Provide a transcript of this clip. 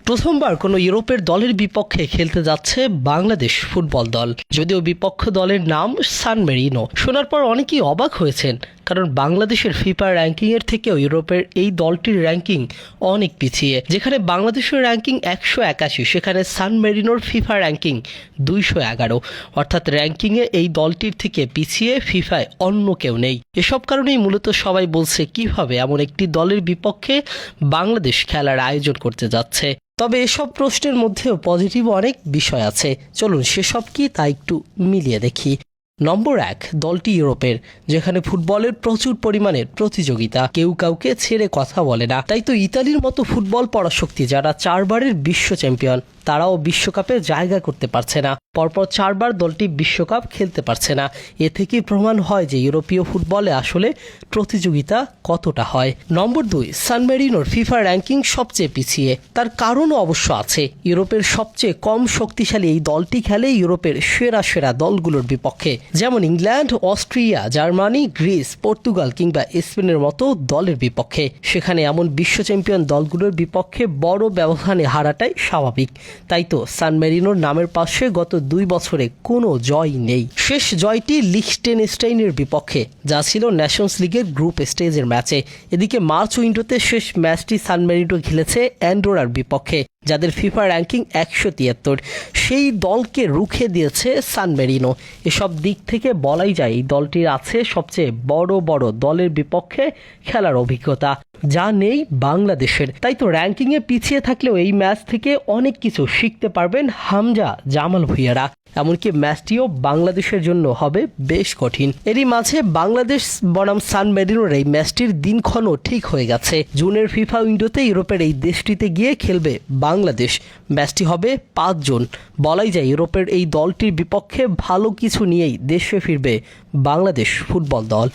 প্রথমবার কোনো ইউরোপের দলের বিপক্ষে খেলতে যাচ্ছে বাংলাদেশ ফুটবল দল। যদিও বিপক্ষ দলের নাম সান মেরিনো। শোনার পর অনেকেই অবাক হয়েছেন, কারণ বাংলাদেশের ফিফা র্যাঙ্কিংয়ের থেকেও ইউরোপের এই দলটির র্যাঙ্কিং অনেক পিছিয়ে। যেখানে বাংলাদেশের র্যাঙ্কিং 181, সেখানে সান মেরিনোর ফিফা র্যাঙ্কিং 211। অর্থাৎ র্যাঙ্কিংয়ে এই দলটির থেকে পিছিয়ে ফিফায় অন্য কেউ নেই। এসব কারণেই মূলত সবাই বলছে কিভাবে এমন একটি দলের বিপক্ষে বাংলাদেশ খেলার আয়োজন করতে যাচ্ছে। তবে এসব প্রশ্নের মধ্যেও পজিটিভ অনেক বিষয় আছে। চলুন সেসব কি তা একটু মিলিয়ে দেখি। নম্বর 1, দলটি ইউরোপের, যেখানে ফুটবলের প্রচুর পরিমাণের প্রতিযোগিতা। কেউ কাউকে ছেড়ে কথা বলে না। তাই তো ইতালির মতো ফুটবল পরাশক্তি, যারা 4 বারের বিশ্ব চ্যাম্পিয়ন, তারাও বিশ্বকাপে জায়গা করতে পারছে না। পরপর 4 বার দলটি বিশ্বকাপ খেলতে পারছে না। এ থেকেই প্রমাণ হয় যে ইউরোপীয় ফুটবলে আসলে প্রতিযোগিতা কতটা হয়। নম্বর 2, সান মেরিনোর ফিফা র্যাঙ্কিং সবচেয়ে পিছিয়ে। তার কারণও অবশ্য আছে। ইউরোপের সবচেয়ে কম শক্তিশালী এই দলটি খেলে ইউরোপের সেরা সেরা দলগুলোর বিপক্ষে, যেমন England, Austria, Germany, Greece, Portugal কিংবা স্পেনের মতো দলের বিপক্ষে। সেখানে এমন বিশ্ব চ্যাম্পিয়ন দলগুলোর বিপক্ষে বড় ব্যবধানে হারাটাই স্বাভাবিক। তাই তো সান মেরিনোর নামের পাশে গত 2 বছরে কোনো জয় নেই। শেষ জয়টি লিখটেনস্টাইনের বিপক্ষে, যা ছিল ন্যাশনস লিগের গ্রুপ স্টেজের ম্যাচে। এদিকে মার্চ উইন্ডোতে শেষ ম্যাচটি সান মেরিনো খেলেছে অ্যান্ডোরার বিপক্ষে, যাদের ফিফা র্যাঙ্কিং 173। সেই দলকে রুখে দিয়েছে সান মেরিনো। এসব দিক থেকে বলাই যায় এই দলটির আছে সবচেয়ে বড় বড় দলের বিপক্ষে খেলার অভিজ্ঞতা, যা নেই বাংলাদেশের। তাই তো র্যাঙ্কিংয়ে পিছিয়ে থাকলেও এই ম্যাচ থেকে অনেক কিছু শিখতে পারবেন হামজা, জামাল ভুঁইয়ারা। এমনকি ম্যাচটিও বাংলাদেশের জন্য হবে বেশ কঠিন। এরই মাঝে বাংলাদেশ বনাম সান মেরিনোর এই ম্যাচটির দিনক্ষণও ঠিক হয়ে গেছে। জুনের ফিফা উইন্ডোতে ইউরোপের এই দেশটিতে গিয়ে খেলবে বাংলাদেশ। ম্যাচটি হবে 5 জুন। বলাই যায় ইউরোপের এই দলটির বিপক্ষে ভালো কিছু নিয়েই দেশে ফিরবে বাংলাদেশ ফুটবল দল।